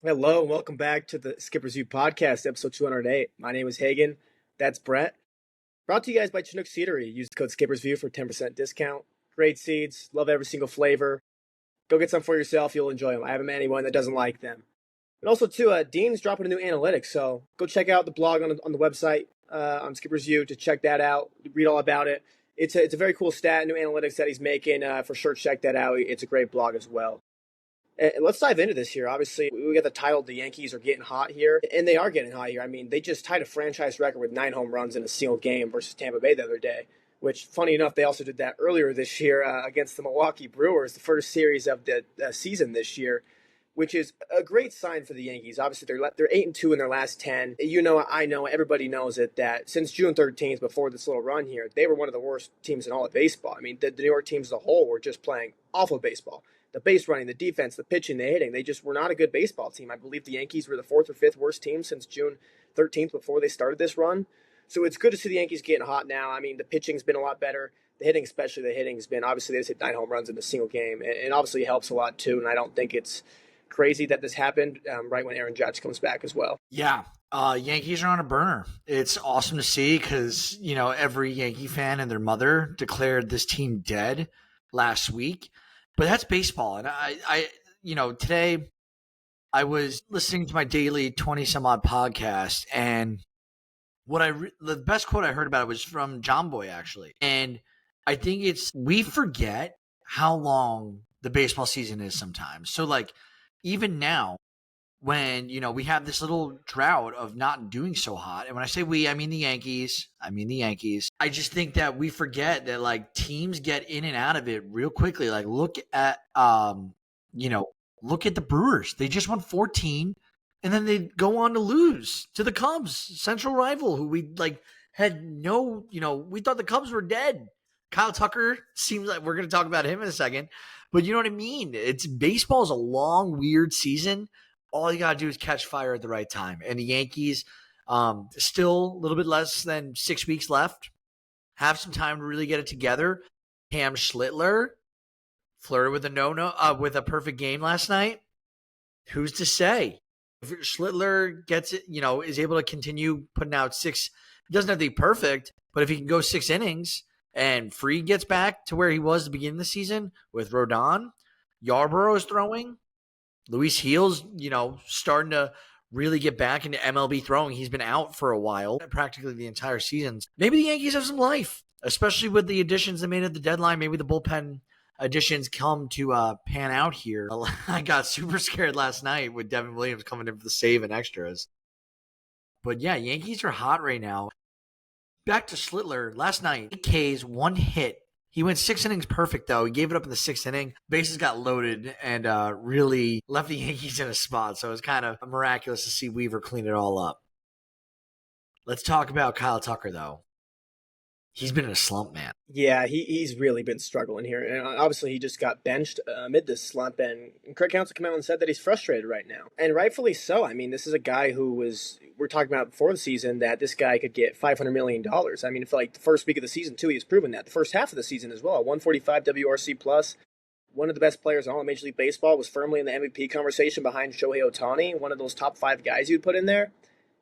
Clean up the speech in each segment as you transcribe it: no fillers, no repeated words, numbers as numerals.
Hello and welcome back to the Skipper's View podcast, episode 208. My name is Hagen. That's Brett. Brought to you guys by Chinook Seedery. Use the code Skipper's View for 10% discount. Great seeds. Love every single flavor. Go get some for yourself. You'll enjoy them. I haven't met anyone that doesn't like them. And also, too, Dean's dropping a new analytics, so go check out the blog on the website on Skipper's View to check that out. Read all about it. It's a very cool stat, new analytics that he's making. For sure, check that out. It's a great blog as well. Let's dive into this here. Obviously, we got the title, the Yankees are getting hot here, and they are getting hot here. I mean, they just tied a franchise record with 9 home runs in a single game versus Tampa Bay the other day, which, funny enough, they also did that earlier this year against the Milwaukee Brewers, the first series of the season this year, which is a great sign for the Yankees. Obviously, they're 8-2 in their last 10. You know, I know, everybody knows it, that since June 13th, before this little run here, they were one of the worst teams in all of baseball. I mean, the New York teams as a whole were just playing awful baseball. The base running, the defense, the pitching, the hitting, they just were not a good baseball team. I believe the Yankees were the 4th or 5th worst team since June 13th before they started this run. So it's good to see the Yankees getting hot now. I mean, the pitching's been a lot better. The hitting, especially the hitting, has been, obviously, they just hit 9 home runs in a single game. And obviously, it helps a lot, too. And I don't think it's crazy that this happened right when Aaron Judge comes back as well. Yeah, Yankees are on a burner. It's awesome to see because, every Yankee fan and their mother declared this team dead last week. But that's baseball. And today I was listening to my daily 20-some-odd podcast, and the best quote I heard about it was from John Boy, actually. And I think we forget how long the baseball season is sometimes. So, even now, when, we have this little drought of not doing so hot. And when I say we, I mean the Yankees. I just think that we forget that, teams get in and out of it real quickly. Look at the Brewers. They just won 14, and then they go on to lose to the Cubs, central rival, who we, had no, we thought the Cubs were dead. Kyle Tucker seems like we're going to talk about him in a second. But you know what I mean? Baseball is a long, weird season. All you got to do is catch fire at the right time. And the Yankees, still a little bit less than 6 weeks left, have some time to really get it together. Cam Schlittler flirted with with a perfect game last night. Who's to say? If Schlittler gets it, is able to continue putting out 6, it doesn't have to be perfect, but if he can go 6 innings and Fried gets back to where he was at the beginning of the season with Rodon, Yarbrough is throwing, Luis Gil's, starting to really get back into MLB throwing. He's been out for a while, practically the entire season. Maybe the Yankees have some life, especially with the additions they made at the deadline. Maybe the bullpen additions come to pan out here. I got super scared last night with Devin Williams coming in for the save and extras. But yeah, Yankees are hot right now. Back to Schlittler. Last night, 8 Ks, 1 hit. He went 6 innings perfect, though. He gave it up in the 6th inning. Bases got loaded and really left the Yankees in a spot. So it was kind of miraculous to see Weaver clean it all up. Let's talk about Kyle Tucker, though. He's been in a slump, man. Yeah, he's really been struggling here. And obviously, he just got benched amid this slump. And Craig Counsell came out and said that he's frustrated right now. And rightfully so. I mean, this is a guy who we're talking about before the season, that this guy could get $500 million. I mean, for the first week of the season, too, he's proven that. The first half of the season as well, 145 WRC plus. One of the best players in all of Major League Baseball, was firmly in the MVP conversation behind Shohei Ohtani, one of those top 5 guys you'd put in there.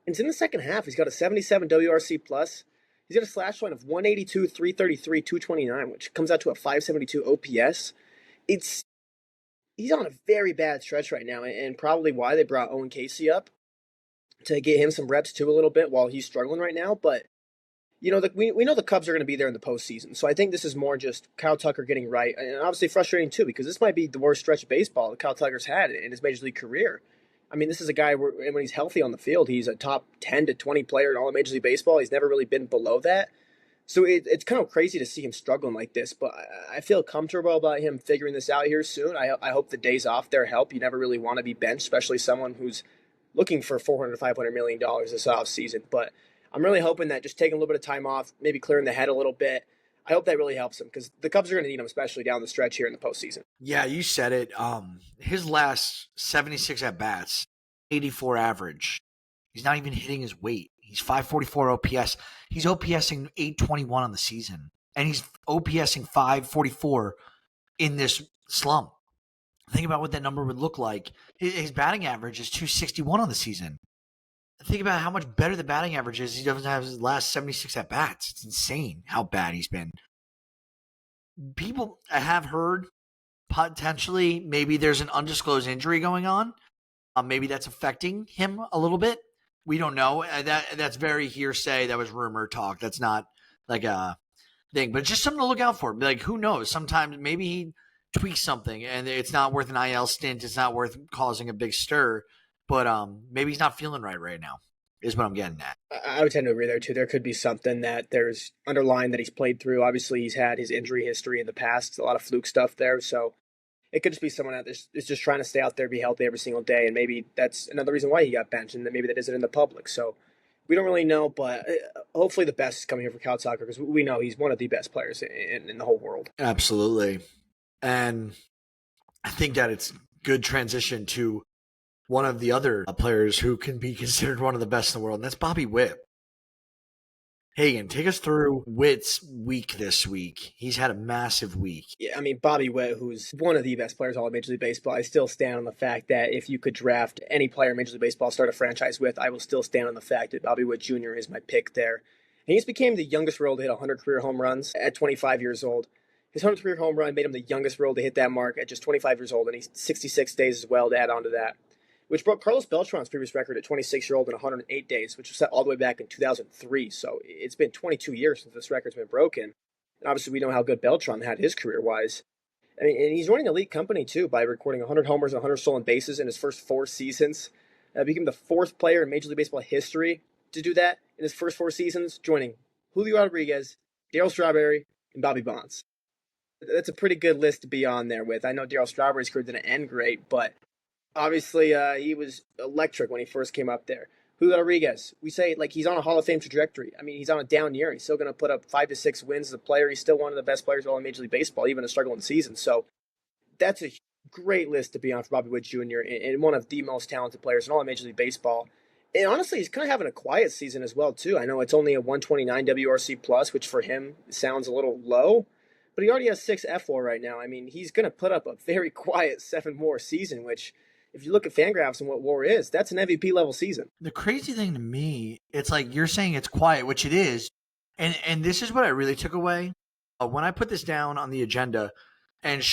And it's in the second half. He's got a 77 WRC plus. He's got a slash line of 182, 333, 229, which comes out to a 572 OPS. He's on a very bad stretch right now, and probably why they brought Owen Casey up to get him some reps too a little bit while he's struggling right now. But we know the Cubs are going to be there in the postseason, so I think this is more just Kyle Tucker getting right, and obviously frustrating too, because this might be the worst stretch of baseball that Kyle Tucker's had in his major league career. I mean, this is a guy when he's healthy on the field, he's a top 10 to 20 player in all of Major League Baseball. He's never really been below that. So it's kind of crazy to see him struggling like this, but I feel comfortable about him figuring this out here soon. I hope the days off there help. You never really want to be benched, especially someone who's looking for $400 to $500 million this offseason. But I'm really hoping that just taking a little bit of time off, maybe clearing the head a little bit, I hope that really helps him, because the Cubs are going to need him, especially down the stretch here in the postseason. Yeah, you said it. His last 76 at-bats, 84 average. He's not even hitting his weight. He's 544 OPS. He's OPSing 821 on the season. And he's OPSing 544 in this slump. Think about what that number would look like. His batting average is 261 on the season. Think about how much better the batting average is. He doesn't have his last 76 at bats. It's insane how bad he's been. People have heard potentially maybe there's an undisclosed injury going on. Maybe that's affecting him a little bit. We don't know. That's very hearsay. That was rumor talk. That's not like a thing, but just something to look out for. Like, who knows? Sometimes maybe he tweaks something and it's not worth an IL stint. It's not worth causing a big stir, but maybe he's not feeling right now is what I'm getting at. I would tend to agree there too. There could be something that there's underlying that he's played through. Obviously, he's had his injury history in the past, a lot of fluke stuff there. So it could just be someone that is just trying to stay out there, be healthy every single day, and maybe that's another reason why he got benched, and that maybe that isn't in the public. So we don't really know, but hopefully the best is coming here for Cal Tucker because we know he's one of the best players in the whole world. Absolutely. And I think that it's good transition to one of the other players who can be considered one of the best in the world, and that's Bobby Witt. Hagen, take us through Witt's week this week. He's had a massive week. Yeah, I mean, Bobby Witt, who's one of the best players all of Major League Baseball, I still stand on the fact that if you could draft any player in Major League Baseball, start a franchise with, I will still stand on the fact that Bobby Witt Jr. is my pick there. And he just became the youngest role to hit 100 career home runs at 25 years old. His 100th career home run made him the youngest role to hit that mark at just 25 years old, and he's 66 days as well to add on to that, which broke Carlos Beltran's previous record at 26-year-old in 108 days, which was set all the way back in 2003. So it's been 22 years since this record's been broken. And obviously we know how good Beltran had his career-wise. I mean, and he's joining elite company, too, by recording 100 homers and 100 stolen bases in his first 4 seasons. Became the 4th player in Major League Baseball history to do that in his first 4 seasons, joining Julio Rodriguez, Darryl Strawberry, and Bobby Bonds. That's a pretty good list to be on there with. I know Darryl Strawberry's career didn't end great, but obviously he was electric when he first came up there. Julio Rodriguez, we say like he's on a Hall of Fame trajectory. I mean, he's on a down year. He's still going to put up 5 to 6 wins as a player. He's still one of the best players of all in Major League Baseball, even a struggling season. So that's a great list to be on for Bobby Witt Jr. and one of the most talented players in all of Major League Baseball. And honestly, he's kind of having a quiet season as well, too. I know it's only a 129 WRC plus, which for him sounds a little low, but he already has 6 F4 right now. I mean, he's going to put up a very quiet 7 more season, which if you look at Fangraphs and what WAR is, that's an MVP level season. The crazy thing to me, it's like you're saying it's quiet, which it is. And this is what I really took away. When I put this down on the agenda and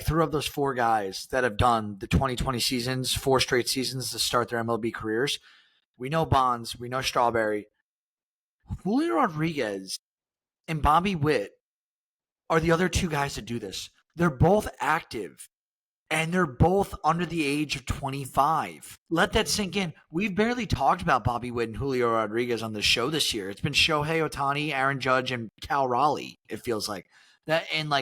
threw up those 4 guys that have done the 2020 seasons, 4 straight seasons to start their MLB careers. We know Bonds, we know Strawberry. Julio Rodriguez and Bobby Witt are the other 2 guys that do this. They're both active. And they're both under the age of 25. Let that sink in. We've barely talked about Bobby Witt and Julio Rodriguez on the show this year. It's been Shohei Ohtani, Aaron Judge, and Cal Raleigh, it feels like. And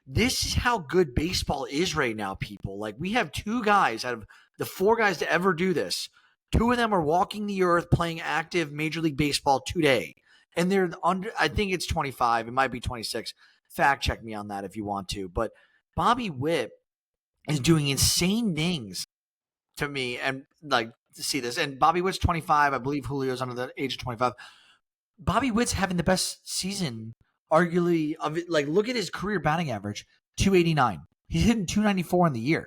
this is how good baseball is right now, people. Like, we have 2 guys out of the 4 guys to ever do this. 2 of them are walking the earth playing active Major League Baseball today. And they're under, I think it's 25. It might be 26. Fact check me on that if you want to. But Bobby Witt is doing insane things to me and to see this. And Bobby Witt's 25. I believe Julio's under the age of 25. Bobby Witt's having the best season, arguably, of it. Like, look at his career batting average, 289. He's hitting 294 on the year.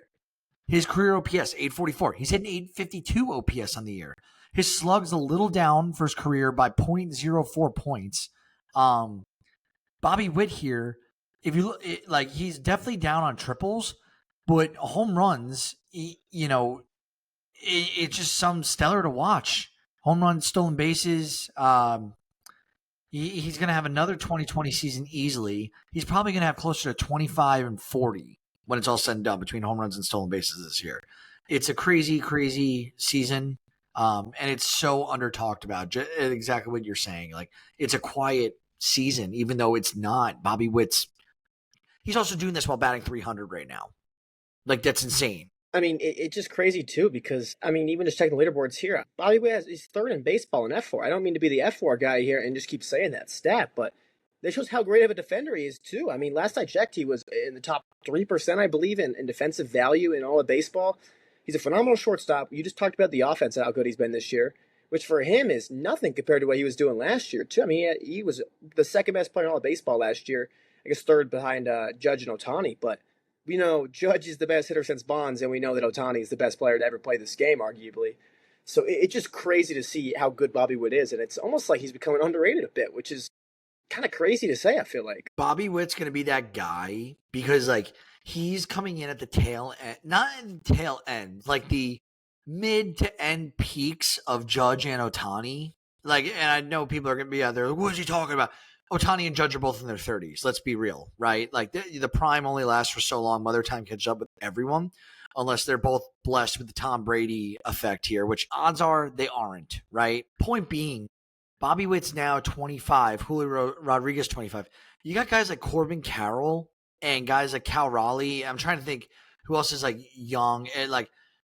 His career OPS, 844. He's hitting 852 OPS on the year. His slug's a little down for his career by 0.04 points. Bobby Witt here, if you look, he's definitely down on triples. But home runs, it's just some stellar to watch. Home runs, stolen bases. He's going to have another 2020 season easily. He's probably going to have closer to 25 and 40 when it's all said and done between home runs and stolen bases this year. It's a crazy, crazy season, and it's so under-talked about. Exactly what you're saying. Like, it's a quiet season, even though it's not. Bobby Witt's – he's also doing this while batting 300 right now. Like, that's insane. I mean, it's just crazy, too, because, I mean, even just checking the leaderboards here, Bobby Witt is 3rd in baseball in F4. I don't mean to be the F4 guy here and just keep saying that stat, but that shows how great of a defender he is, too. I mean, last I checked, he was in the top 3%, I believe, in defensive value in all of baseball. He's a phenomenal shortstop. You just talked about the offense and how good he's been this year, which for him is nothing compared to what he was doing last year, too. I mean, he was the 2nd best player in all of baseball last year. I guess 3rd behind Judge and Ohtani, but We know Judge is the best hitter since Bonds, and we know that Ohtani is the best player to ever play this game, arguably. So it's just crazy to see how good Bobby Witt is, and it's almost like he's becoming underrated a bit, which is kind of crazy to say, I feel like. Bobby Witt's going to be that guy because, like, he's coming in at the tail end, not in the tail end, like the mid to end peaks of Judge and Ohtani. Like, and I know people are going to be out there, like, what is he talking about? Ohtani and Judge are both in their 30s. Let's be real, right? Like, the prime only lasts for so long. Mother time catches up with everyone, unless they're both blessed with the Tom Brady effect here, which odds are they aren't, right? Point being, Bobby Witt's now 25, Julio Rodriguez 25. You got guys like Corbin Carroll and guys like Cal Raleigh. I'm trying to think who else is like young. And like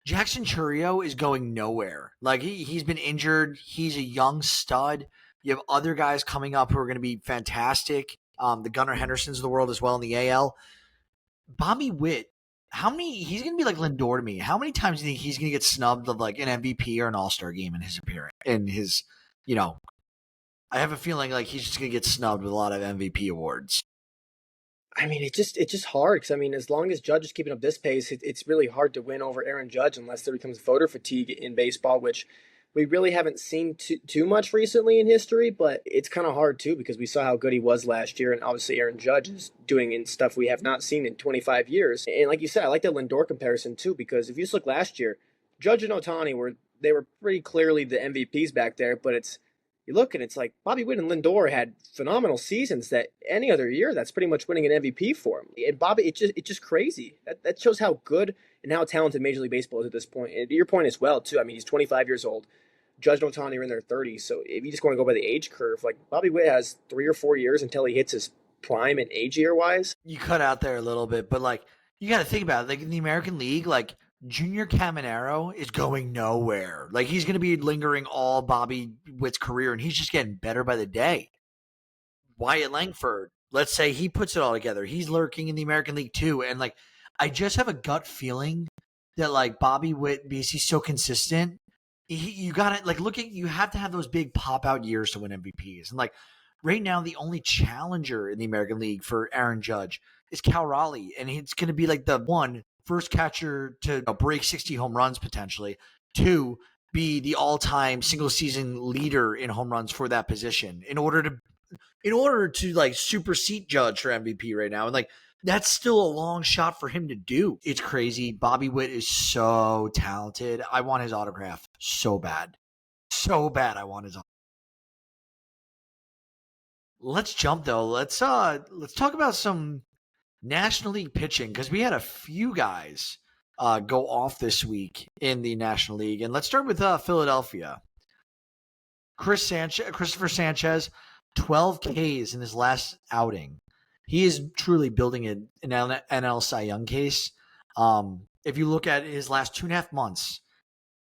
Jackson Churio is going nowhere. Like he's been injured. He's a young stud. You have other guys coming up who are going to be fantastic. The Gunnar Hendersons of the world as well in the AL. Bobby Witt, he's going to be like Lindor to me. How many times do you think he's going to get snubbed of like an MVP or an All-Star game in his appearance, I have a feeling like he's just going to get snubbed with a lot of MVP awards. I mean, it's just hard because I mean, as long as Judge is keeping up this pace, it's really hard to win over Aaron Judge unless there becomes voter fatigue in baseball, which we really haven't seen too much recently in history. But it's kind of hard too because we saw how good he was last year, and obviously Aaron Judge is doing in stuff we have not seen in 25 years. And like you said, I like that Lindor comparison too because if you just look last year, Judge and Ohtani were pretty clearly the MVPs back there, but you look and it's like Bobby Witt and Lindor had phenomenal seasons that any other year that's pretty much winning an MVP for him. And Bobby, it's just crazy. That shows how good and how talented Major League Baseball is at this point. And to your point as well, too. I mean, he's 25 years old. Judge and Ohtani are in their 30s. So if you just want to go by the age curve, like Bobby Witt has 3 or 4 years until he hits his prime and age year wise. You cut out there a little bit, but like you got to think about it. Like in the American League, like Junior Caminero is going nowhere. Like he's going to be lingering all Bobby Witt's career, and he's just getting better by the day. Wyatt Langford, let's say he puts it all together. He's lurking in the American League too, and like I just have a gut feeling that like Bobby Witt, because he's so consistent, you got to like you have to have those big pop out years to win MVPs, and like right now the only challenger in the American League for Aaron Judge is Cal Raleigh, and it's going to be like the first catcher to break 60 home runs potentially, 2, be the all-time single season leader in home runs for that position in order to like supersede Judge for MVP right now. And like that's still a long shot for him to do. It's crazy. Bobby Witt is so talented. I want his autograph so bad. So bad I want his autograph. Let's jump though. Let's talk about some National League pitching because we had a few guys go off this week in the National League. And let's start with Philadelphia. Cristopher Sanchez, 12 Ks in his last outing. He is truly building an NL Cy Young case. If you look at his last 2.5 months,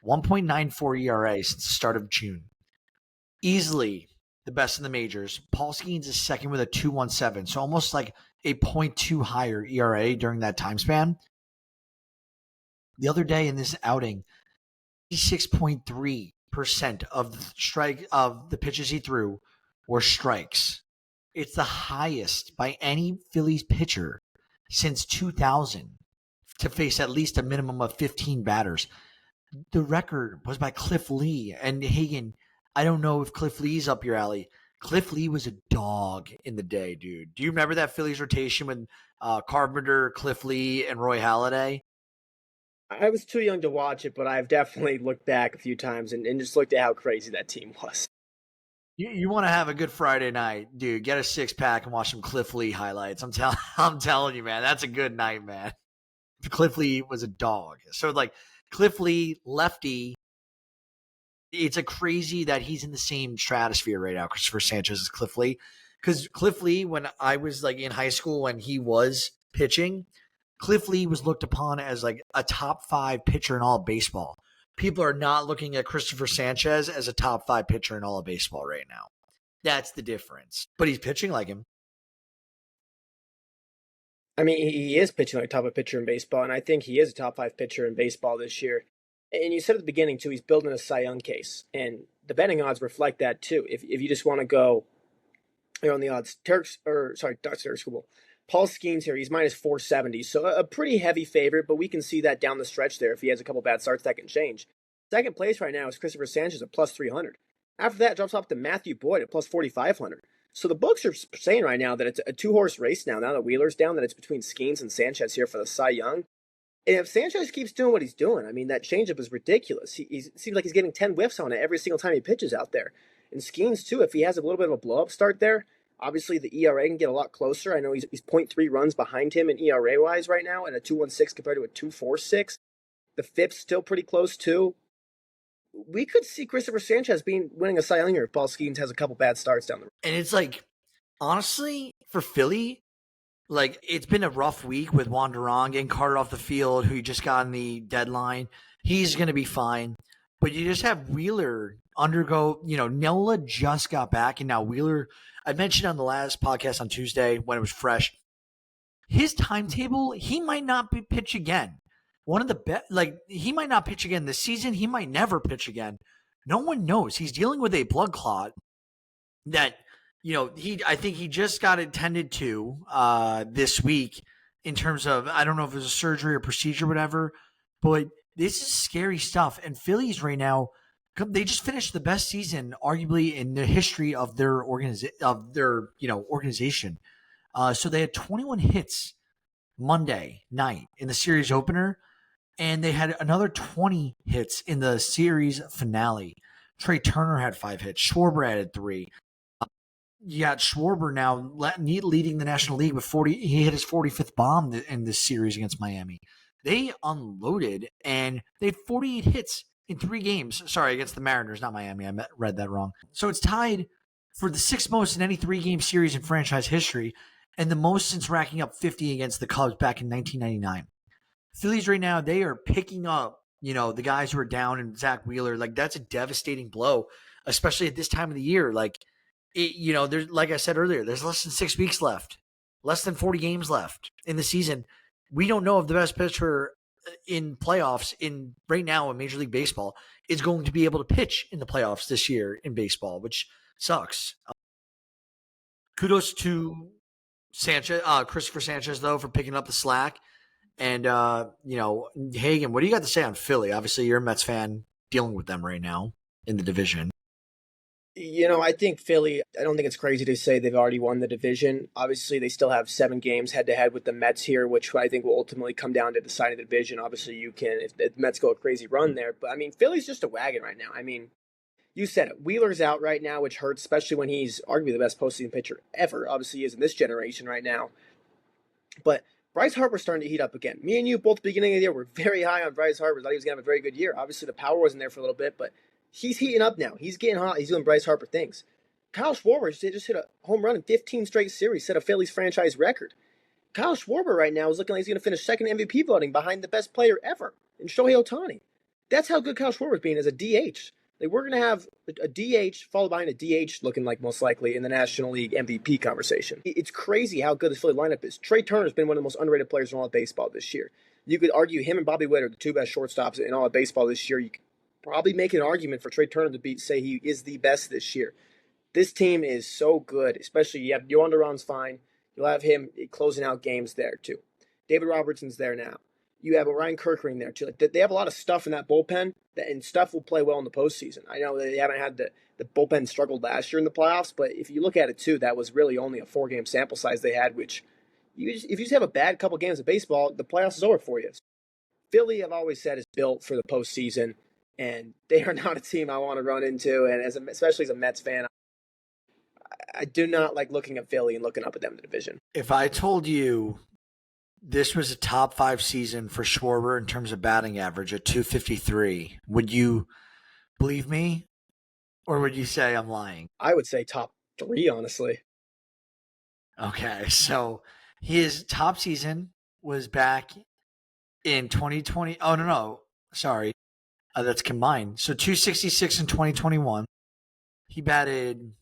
1.94 ERA since the start of June. Easily the best in the majors. Paul Skeens is second with a 2.17, so almost like a 0.2 higher ERA during that time span. The other day in this outing, 86.3% of the pitches he threw were strikes. It's the highest by any Phillies pitcher since 2000 to face at least a minimum of 15 batters. The record was by Cliff Lee. And Hagen, I don't know if Cliff Lee's up your alley. Cliff Lee was a dog in the day, dude. Do you remember that Phillies rotation with Carpenter, Cliff Lee, and Roy Halladay? I was too young to watch it, but I've definitely looked back a few times and just looked at how crazy that team was. You want to have a good Friday night, dude. Get a 6-pack and watch some Cliff Lee highlights. I'm telling you, man, that's a good night, man. Cliff Lee was a dog. So like Cliff Lee, lefty. It's a crazy that he's in the same stratosphere right now, Cristopher Sanchez as Cliff Lee. Because Cliff Lee, when I was like in high school when he was pitching, Cliff Lee was looked upon as like a top 5 pitcher in all of baseball. People are not looking at Cristopher Sanchez as a top 5 pitcher in all of baseball right now. That's the difference. But he's pitching like him. I mean, he is pitching like a top 5 pitcher in baseball, and I think he is a top 5 pitcher in baseball this year. And you said at the beginning, too, he's building a Cy Young case. And the betting odds reflect that, too. If you just want to go on the odds, Ducks are Scooball. Paul Skeens here, he's minus 470, so a pretty heavy favorite, but we can see that down the stretch there. If he has a couple bad starts, that can change. Second place right now is Cristopher Sanchez at plus 300. After that, drops off to Matthew Boyd at plus 4,500. So the books are saying right now that it's a two-horse race now. Now that Wheeler's down, that it's between Skeens and Sanchez here for the Cy Young. And if Sanchez keeps doing what he's doing, I mean, that changeup is ridiculous. He seems like he's getting 10 whiffs on it every single time he pitches out there. And Skeens, too, if he has a little bit of a blow-up start there, obviously the ERA can get a lot closer. I know he's 0.3 runs behind him in ERA-wise right now, and a 2.16 compared to a 2.46. The FIP's still pretty close, too. We could see Cristopher Sanchez winning a Cy Young if Paul Skeens has a couple bad starts down the road. And it's like, honestly, for Philly, like, it's been a rough week with Juan Duran getting carted off the field, who just got in the deadline. He's going to be fine. But you just have Wheeler undergo, Nola just got back, and now Wheeler, I mentioned on the last podcast on Tuesday when it was fresh, his timetable, he might not pitch again. One of the best, he might not pitch again this season. He might never pitch again. No one knows. He's dealing with a blood clot that, I think he just got attended to this week in terms of, I don't know if it was a surgery or procedure, whatever, but this is scary stuff. And Phillies right now, they just finished the best season, arguably, in the history of their organization. So they had 21 hits Monday night in the series opener, and they had another 20 hits in the series finale. Trey Turner had 5 hits. Schwarber added 3. You got Schwarber now leading the National League with 40. He hit his 45th bomb in this series against Miami. They unloaded, and they had 48 hits in 3 games. Sorry, against the Mariners, not Miami. I read that wrong. So it's tied for the 6th most in any 3-game series in franchise history, and the most since racking up 50 against the Cubs back in 1999. Phillies right now, they are picking up, the guys who are down, and Zach Wheeler. Like, that's a devastating blow, especially at this time of the year. There's, like I said earlier, there's less than 6 weeks left, less than 40 games left in the season. We don't know if the best pitcher in playoffs right now in Major League Baseball is going to be able to pitch in the playoffs this year in baseball, which sucks. Kudos to Sanchez, Cristopher Sanchez, though, for picking up the slack. And, Hagen, what do you got to say on Philly? Obviously, you're a Mets fan dealing with them right now in the division. I think Philly, I don't think it's crazy to say they've already won the division. Obviously, they still have 7 games head-to-head with the Mets here, which I think will ultimately come down to deciding the division. Obviously, you can, if the Mets go a crazy run there. But, Philly's just a wagon right now. You said it. Wheeler's out right now, which hurts, especially when he's arguably the best postseason pitcher ever. Obviously, he is in this generation right now. But Bryce Harper's starting to heat up again. Me and you, both at the beginning of the year, were very high on Bryce Harper. Thought he was going to have a very good year. Obviously, the power wasn't there for a little bit, but he's heating up now. He's getting hot. He's doing Bryce Harper things. Kyle Schwarber just hit a home run in 15 straight series, set a Phillies franchise record. Kyle Schwarber right now is looking like he's going to finish second MVP voting behind the best player ever in Shohei Ohtani. That's how good Kyle Schwarber's being as a DH. We're going to have a DH followed behind a DH looking like most likely in the National League MVP conversation. It's crazy how good this Philly lineup is. Trey Turner's been one of the most underrated players in all of baseball this year. You could argue him and Bobby Witt are the 2 best shortstops in all of baseball this year. You could probably make an argument for Trey Turner to say he is the best this year. This team is so good, especially you have Yohan Duran's fine. You'll have him closing out games there too. David Robertson's there now. You have Ryan Kerkering there too. They have a lot of stuff in that bullpen, and stuff will play well in the postseason. I know they haven't had the bullpen struggled last year in the playoffs, but if you look at it too, that was really only a 4-game sample size they had, which if you just have a bad couple games of baseball, the playoffs is over for you. Philly, I've always said, is built for the postseason, and they are not a team I want to run into, and especially as a Mets fan, I do not like looking at Philly and looking up at them in the division. If I told you this was a top 5 season for Schwarber in terms of batting average at 253, would you believe me, or would you say I'm lying? I would say top 3, honestly. Okay, so his top season was back in 2020. Oh, no, sorry. That's combined. So 266 in 2021. He batted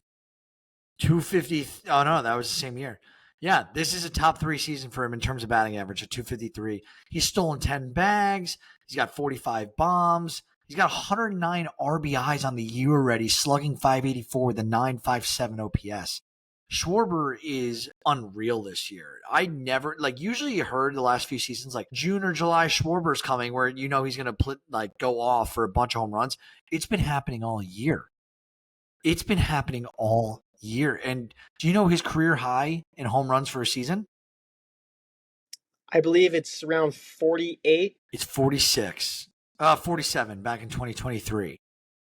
250. Oh, no, that was the same year. Yeah, this is a top 3 season for him in terms of batting average at 253. He's stolen 10 bags. He's got 45 bombs. He's got 109 RBIs on the year already, slugging 584 with a 957 OPS. Schwarber is unreal this year. I never, like, usually you heard the last few seasons, like June or July, Schwarber's coming, where you know he's going to go off for a bunch of home runs. It's been happening all year. It's been happening all year. And do you know his career high in home runs for a season? I believe it's around 48. It's 47 back in 2023.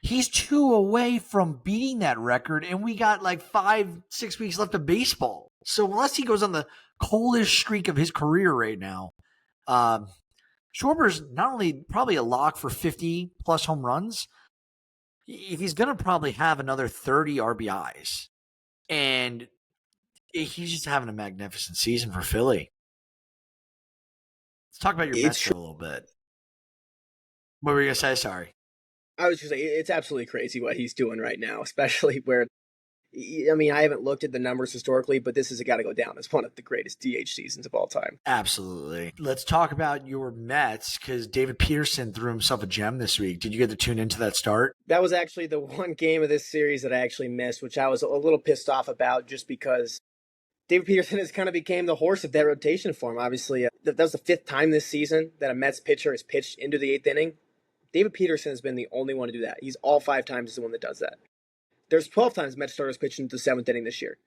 He's 2 away from beating that record, and we got like 5-6 weeks left of baseball. So unless he goes on the coldest streak of his career right now, Schwarber's not only probably a lock for 50 plus home runs, he's going to probably have another 30 RBIs. And he's just having a magnificent season for Philly. Let's talk about your Mets for a little bit. What were you going to say? Sorry. I was just saying, it's absolutely crazy what he's doing right now, especially where, I mean, I haven't looked at the numbers historically, but this has got to go down as one of the greatest DH seasons of all time. Absolutely. Let's talk about your Mets, because David Peterson threw himself a gem this week. Did you get to tune into that start? That was actually the one game of this series that I actually missed, which I was a little pissed off about just because David Peterson has kind of became the horse of that rotation for him. Obviously, that was the 5th time this season that a Mets pitcher has pitched into the 8th inning. David Peterson has been the only one to do that. He's all 5 times the one that does that. There's 12 times Mets starters pitched into the 7th inning this year.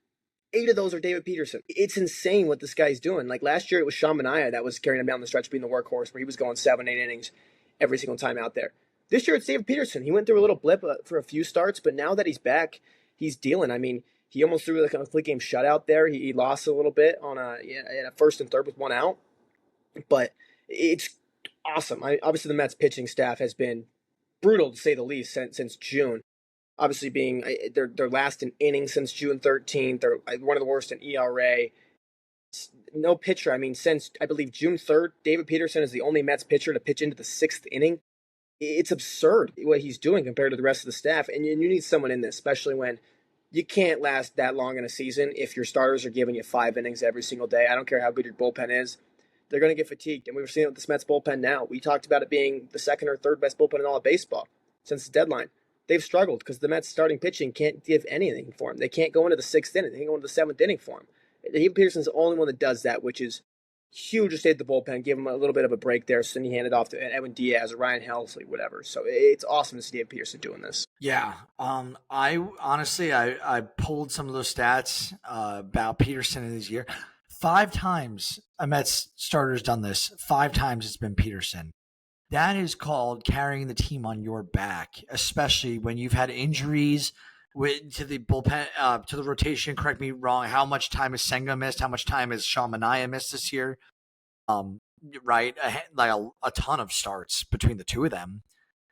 8 of those are David Peterson. It's insane what this guy's doing. Like last year, it was Sean Manaea that was carrying him down the stretch, being the workhorse, where he was going 7-8 innings every single time out there. This year, it's David Peterson. He went through a little blip for a few starts, but now that he's back, he's dealing. I mean, he almost threw like a complete game shutout there. He lost a little bit on a 1st and 3rd with 1 out, but it's awesome. Obviously, the Mets pitching staff has been brutal, to say the least, since June. Obviously, being they're last in innings since June 13th. They're one of the worst in ERA. No pitcher. I mean, since I believe June 3rd, David Peterson is the only Mets pitcher to pitch into the 6th inning. It's absurd what he's doing compared to the rest of the staff, and you need someone in this, especially when you can't last that long in a season if your starters are giving you 5 innings every single day. I don't care how good your bullpen is. They're going to get fatigued, and we've seen it with this Mets bullpen now. We talked about it being the 2nd or 3rd best bullpen in all of baseball since the deadline. They've struggled because the Mets starting pitching can't give anything for them. They can't go into the 6th inning. They can't go into the 7th inning for him. David Peterson's the only one that does that, which is huge to save the bullpen, give him a little bit of a break there, so then you hand it off to Edwin Diaz or Ryan Helsley, whatever. So it's awesome to see David Peterson doing this. Yeah. I honestly, I pulled some of those stats about Peterson in this year. 5 times a Mets starter's done this. 5 times it's been Peterson. That is called carrying the team on your back, especially when you've had injuries to the bullpen, to the rotation. Correct me wrong. How much time has Senga missed? How much time has Sean Manaea missed this year? Right, like a ton of starts between the two of them.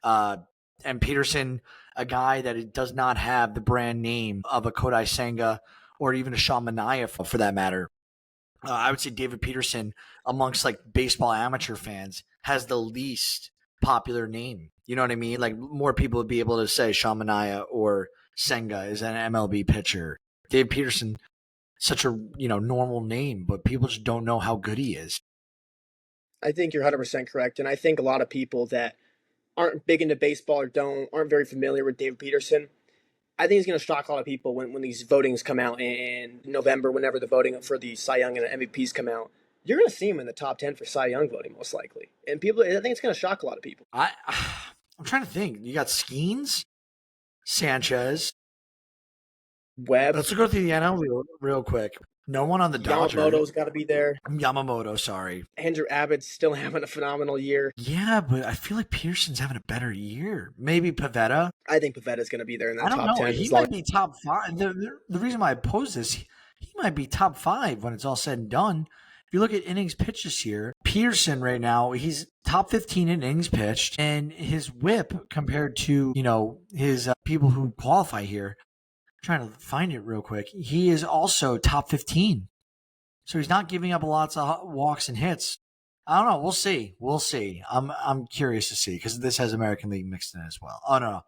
And Peterson, a guy that does not have the brand name of a Kodai Senga or even a Sean Manaea for that matter. I would say David Peterson, amongst like baseball amateur fans, has the least popular name. You know what I mean? Like more people would be able to say Sean Manaea or Senga is an MLB pitcher. David Peterson, such a normal name, but people just don't know how good he is. I think you're 100% correct, and I think a lot of people that aren't big into baseball or aren't very familiar with David Peterson, I think he's going to shock a lot of people when these votings come out in November, whenever the voting for the Cy Young and the MVPs come out. You're going to see him in the top 10 for Cy Young voting, most likely. And I think it's going to shock a lot of people. I'm trying to think. You got Skeens, Sanchez, Webb. Let's go through the NL real quick. No one on the Dodgers. Yamamoto's got to be there. Yamamoto, sorry. Andrew Abbott's still having a phenomenal year. Yeah, but I feel like Peterson's having a better year. Maybe Pivetta. I think Pavetta's going to be there in that top 10. He might be top 5. The reason why I pose this, he might be top 5 when it's all said and done. If you look at innings pitched this year, Peterson right now, he's top 15 in innings pitched, and his whip compared to, his people who qualify here, trying to find it real quick. He is also top 15. So he's not giving up lots of walks and hits. I don't know. We'll see. I'm curious to see because this has American League mixed in as well. Oh, no.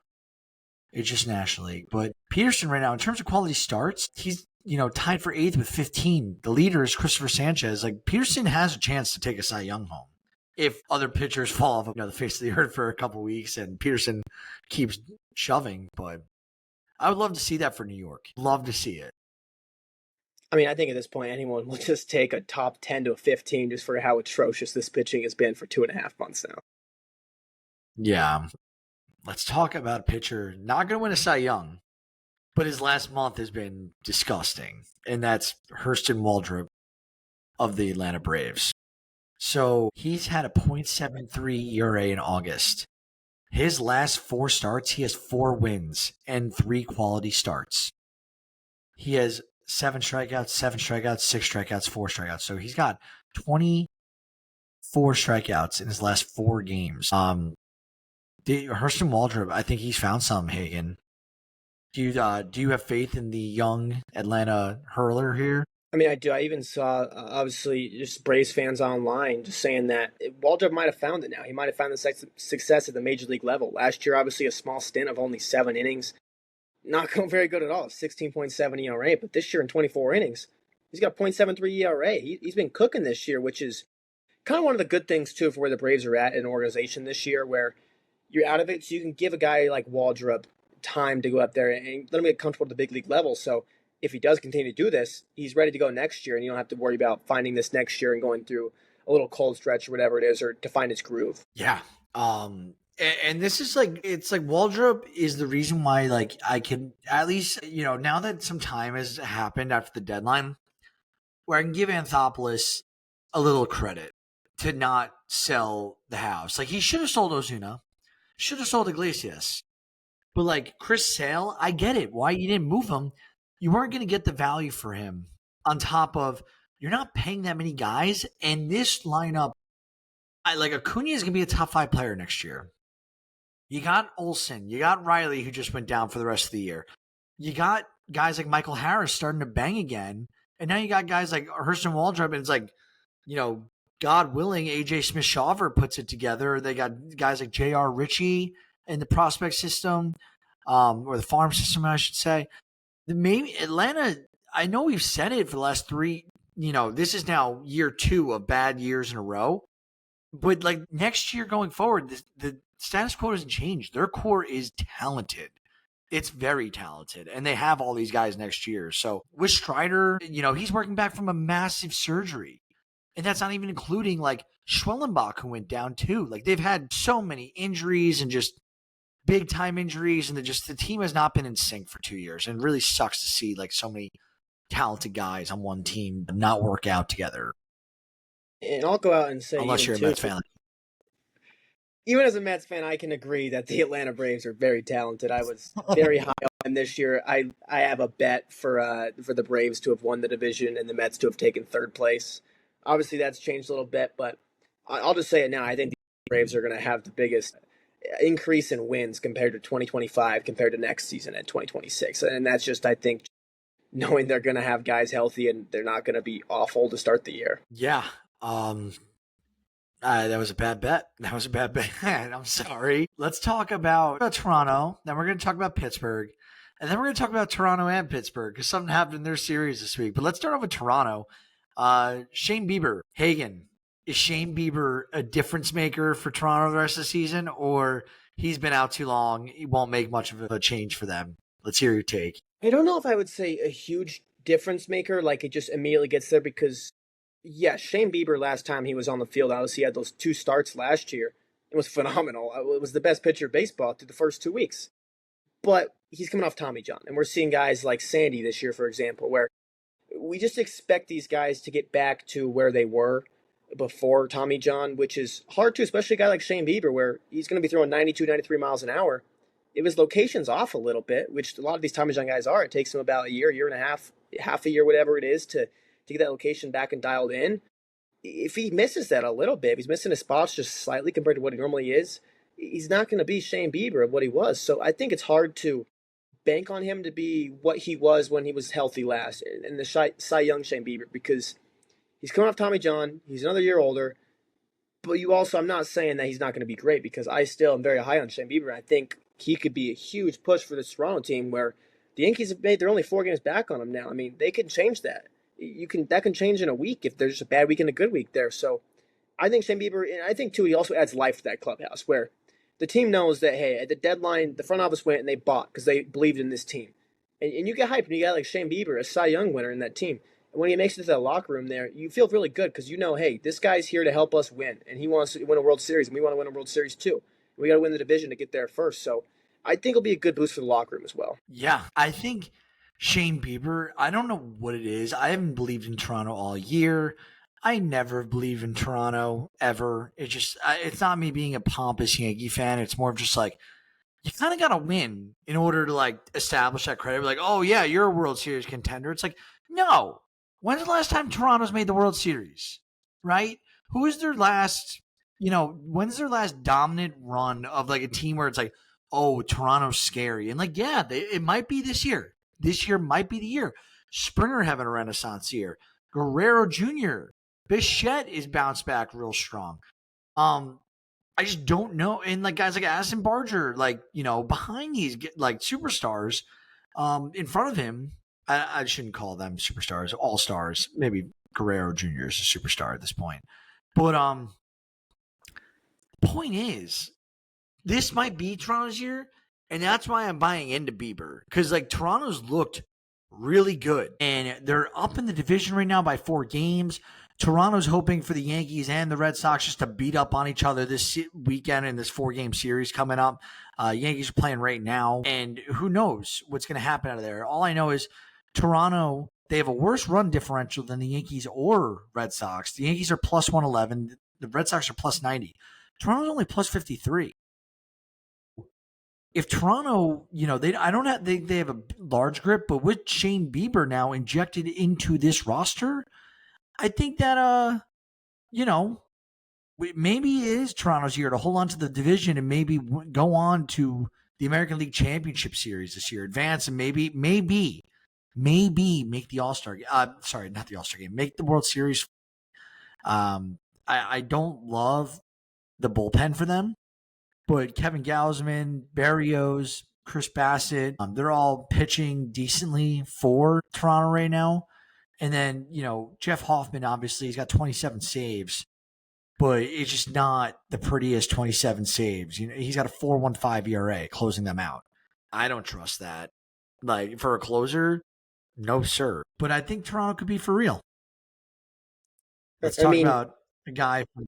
It's just National League. But Peterson right now, in terms of quality starts, he's, tied for 8th with 15. The leader is Cristopher Sanchez. Like, Peterson has a chance to take a Cy Young home if other pitchers fall off the face of the earth for a couple weeks and Peterson keeps shoving. But I would love to see that for New York. Love to see it. I mean, I think at this point, anyone will just take a top 10 to a 15 just for how atrocious this pitching has been for 2.5 months now. Yeah. Let's talk about a pitcher not going to win a Cy Young, but his last month has been disgusting, and that's Hurston Waldrep of the Atlanta Braves. So he's had a .73 ERA in August. His last 4 starts, he has 4 wins and 3 quality starts. He has 7 strikeouts, 7 strikeouts, 6 strikeouts, 4 strikeouts. So he's got 24 strikeouts in his last 4 games. Hurston Waldrep, I think he's found some, Hagen. Do you have faith in the young Atlanta hurler here? I mean, I do. I even saw, obviously, just Braves fans online just saying that Waldrop might have found it now. He might have found the success at the major league level. Last year, obviously, a small stint of only 7 innings. Not going very good at all, 16.7 ERA. But this year in 24 innings, he's got .73 ERA. He's been cooking this year, which is kind of one of the good things, too, for where the Braves are at in an organization this year, where you're out of it, so you can give a guy like Waldrop time to go up there and let him get comfortable at the big league level. So if he does continue to do this, he's ready to go next year, and you don't have to worry about finding this next year and going through a little cold stretch or whatever it is, or to find his groove. Yeah. And this is like, it's like Waldrop is the reason why, like, I can at least, now that some time has happened after the deadline, where I can give Anthopoulos a little credit to not sell the house. Like, he should have sold Ozuna, should have sold Iglesias. But like Chris Sale, I get it. Why you didn't move him? You weren't going to get the value for him. On top of, you're not paying that many guys, and this lineup, like Acuna is going to be a top 5 player next year. You got Olsen, you got Riley, who just went down for the rest of the year. You got guys like Michael Harris starting to bang again, and now you got guys like Hurston Waldrep, and it's like, God willing, AJ Smith-Shawver puts it together. They got guys like J.R. Ritchie in the prospect system, or the farm system, I should say. Maybe Atlanta, I know we've said it for the last 3, this is now year 2 of bad years in a row. But like next year going forward, the status quo doesn't change. Their core is talented. It's very talented. And they have all these guys next year. So with Strider, he's working back from a massive surgery. And that's not even including like Schwellenbach, who went down too. Like they've had so many injuries and just big time injuries, and the team has not been in sync for 2 years, and it really sucks to see like so many talented guys on one team not work out together. And I'll go out and say, unless you're a Mets fan, even as a Mets fan, I can agree that the Atlanta Braves are very talented. I was very high on them this year. I have a bet for the Braves to have won the division and the Mets to have taken 3rd place. Obviously, that's changed a little bit, but I'll just say it now. I think the Braves are going to have the biggest increase in wins compared to 2025 compared to next season at 2026. And that's just, I think, knowing they're going to have guys healthy and they're not going to be awful to start the year. Yeah. That was a bad bet. I'm sorry. Let's talk about Toronto. Then we're going to talk about Pittsburgh. And then we're going to talk about Toronto and Pittsburgh because something happened in their series this week. But let's start off with Toronto. Shane Bieber. Hagen. Is Shane Bieber a difference maker for Toronto the rest of the season, or he's been out too long? He won't make much of a change for them. Let's hear your take. I don't know if I would say a huge difference maker, like it just immediately gets there, because, yes, Shane Bieber last time he was on the field, obviously he had those 2 starts last year. It was phenomenal. It was the best pitcher of baseball through the first 2 weeks. But he's coming off Tommy John, and we're seeing guys like Sandy this year, for example, where we just expect these guys to get back to where they were before Tommy John, which is hard to, especially a guy like Shane Bieber, where he's going to be throwing 92, 93 miles an hour. If his location's off a little bit, which a lot of these Tommy John guys are, it takes him about a year and a half a year, whatever it is, to get that location back and dialed in. If he misses that a little bit, if he's missing his spots just slightly compared to what he normally is, he's not going to be Shane Bieber of what he was. So I think it's hard to bank on him to be what he was when he was healthy last, and the Cy Young Shane Bieber, because he's coming off Tommy John. He's another year older. But you also, I'm not saying that he's not going to be great, because I still am very high on Shane Bieber. I think he could be a huge push for this Toronto team, where the Yankees have made, they're only 4 games back on him now. I mean, they can change that. That can change in a week if there's a bad week and a good week there. So I think Shane Bieber, and I think too, he also adds life to that clubhouse, where the team knows that, hey, at the deadline, the front office went and they bought because they believed in this team. And you get hyped, and you got like Shane Bieber, a Cy Young winner in that team. when he makes it to the locker room there, you feel really good because hey, this guy's here to help us win, and he wants to win a World Series, and we want to win a World Series too. We got to win the division to get there first. So I think it'll be a good boost for the locker room as well. Yeah, I think Shane Bieber, I don't know what it is. I haven't believed in Toronto all year. I never believed in Toronto ever. It's not me being a pompous Yankee fan. It's more of just like, you kind of got to win in order to like establish that credit. Like, oh yeah, you're a World Series contender. It's like, no. When's the last time Toronto's made the World Series? Right? Who is their last, when's their last dominant run of like a team where it's like, oh, Toronto's scary. And like, yeah, it might be this year. This year might be the year. Springer having a renaissance year. Guerrero Jr. Bichette is bounced back real strong. I just don't know. And like guys like Addison Barger, like, behind these like superstars, in front of him, I shouldn't call them superstars, all stars. Maybe Guerrero Jr. is a superstar at this point. But the point is, this might be Toronto's year, and that's why I'm buying into Bieber. Because like Toronto's looked really good, and they're up in the division right now by 4 games. Toronto's hoping for the Yankees and the Red Sox just to beat up on each other this weekend in this 4-game series coming up. Yankees are playing right now, and who knows what's going to happen out of there. All I know is Toronto, they have a worse run differential than the Yankees or Red Sox. The Yankees are plus 111. The Red Sox are plus 90. Toronto's only plus 53. If Toronto, they have a large grip, but with Shane Bieber now injected into this roster, I think that, maybe it is Toronto's year to hold on to the division and maybe go on to the American League Championship Series this year, advance, and maybe make the All-Star game. Sorry, not the All-Star game. Make the World Series. I don't love the bullpen for them, but Kevin Gausman, Berrios, Chris Bassett, they're all pitching decently for Toronto right now. And then, Jeff Hoffman, obviously, he's got 27 saves, but it's just not the prettiest 27 saves. He's got a 4.15 ERA closing them out. I don't trust that. Like, for a closer, no, sir. But I think Toronto could be for real. Let's talk about a guy from...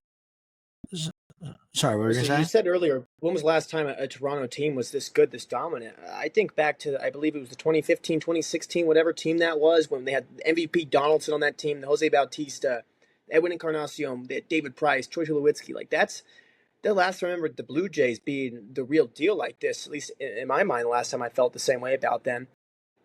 Sorry, what were you going to say? You said earlier, when was the last time a Toronto team was this good, this dominant? I think back to, I believe it was the 2015, 2016, whatever team that was, when they had MVP Donaldson on that team, the Jose Bautista, Edwin Encarnacion, David Price, Troy Tulowitzki. Like, that's the last I remember the Blue Jays being the real deal like this, at least in my mind, the last time I felt the same way about them.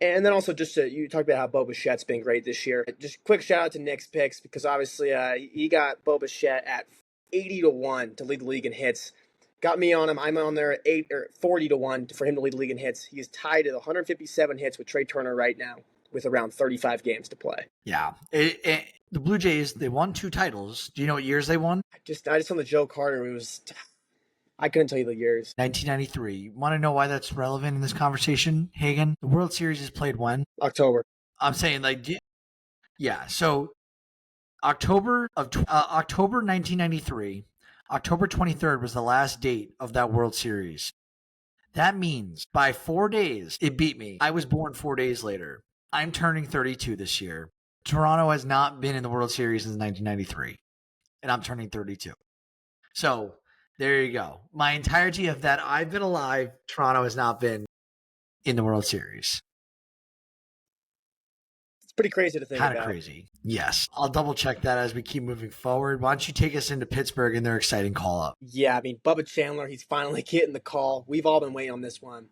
And then also just you talked about how Bo Bichette's been great this year. Just quick shout out to Nick's picks, because obviously he got Bo Bichette at 80-1 to lead the league in hits. Got me on him. I'm on there at 40-1 for him to lead the league in hits. He is tied at 157 hits with Trey Turner right now, with around 35 games to play. Yeah. The Blue Jays, they won 2 titles. Do you know what years they won? I just on the Joe Carter, I couldn't tell you the years. 1993. You want to know why that's relevant in this conversation, Hagen? The World Series is played when? October. I'm saying, like, yeah. So October 1993, October 23rd was the last date of that World Series. That means by 4 days, it beat me. I was born 4 days later. I'm turning 32 this year. Toronto has not been in the World Series since 1993, and I'm turning 32. So there you go. My entirety of that I've been alive, Toronto has not been in the World Series. Pretty crazy to think about. Kind of crazy. Yes. I'll double check that as we keep moving forward. Why don't you take us into Pittsburgh and their exciting call up? Yeah, Bubba Chandler, he's finally getting the call. We've all been waiting on this one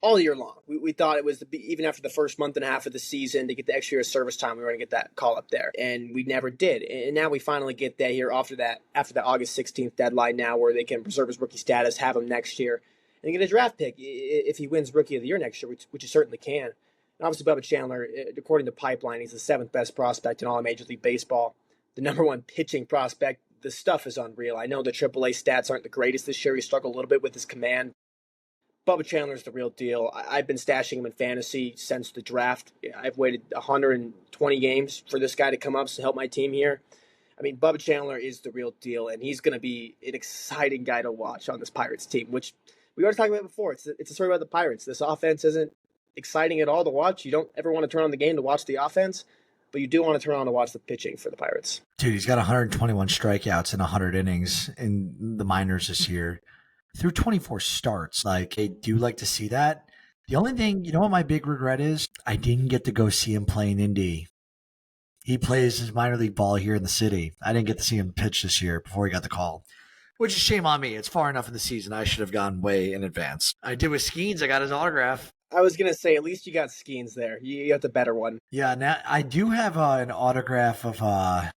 all year long. We thought it was even after the first month and a half of the season to get the extra year of service time, we were going to get that call up there. And we never did. And now we finally get that here after that August 16th deadline now, where they can preserve his rookie status, have him next year, and get a draft pick if he wins Rookie of the Year next year, which he certainly can. And obviously, Bubba Chandler, according to Pipeline, he's the 7th best prospect in all of Major League Baseball. The number 1 pitching prospect. The stuff is unreal. I know the AAA stats aren't the greatest this year. He struggled a little bit with his command. Bubba Chandler's the real deal. I've been stashing him in fantasy since the draft. I've waited 120 games for this guy to come up to help my team here. Bubba Chandler is the real deal, and he's going to be an exciting guy to watch on this Pirates team, which we already talked about before. It's a story about the Pirates. This offense isn't exciting at all to watch. You don't ever want to turn on the game to watch the offense, but you do want to turn on to watch the pitching for the Pirates. Dude, he's got 121 strikeouts in 100 innings in the minors this year through 24 starts. Like, I do like to see that. The only thing, you know what my big regret is? I didn't get to go see him play in Indy. He plays his minor league ball here in the city. I didn't get to see him pitch this year before he got the call, which is shame on me. It's far enough in the season. I should have gone way in advance. I did with Skeens. I got his autograph. I was going to say, at least you got Skeens there. You got the better one. Yeah, now I do have an autograph of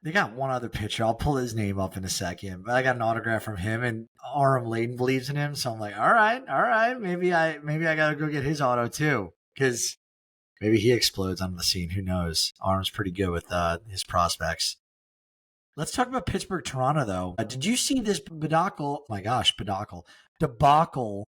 they got one other pitcher. I'll pull his name up in a second. But I got an autograph from him, and Aram Layden believes in him. So I'm like, all right. Maybe I gotta go get his auto too, because maybe he explodes on the scene. Who knows? Aram's pretty good with his prospects. Let's talk about Pittsburgh, Toronto, though. Did you see this debacle? Oh my gosh, debacle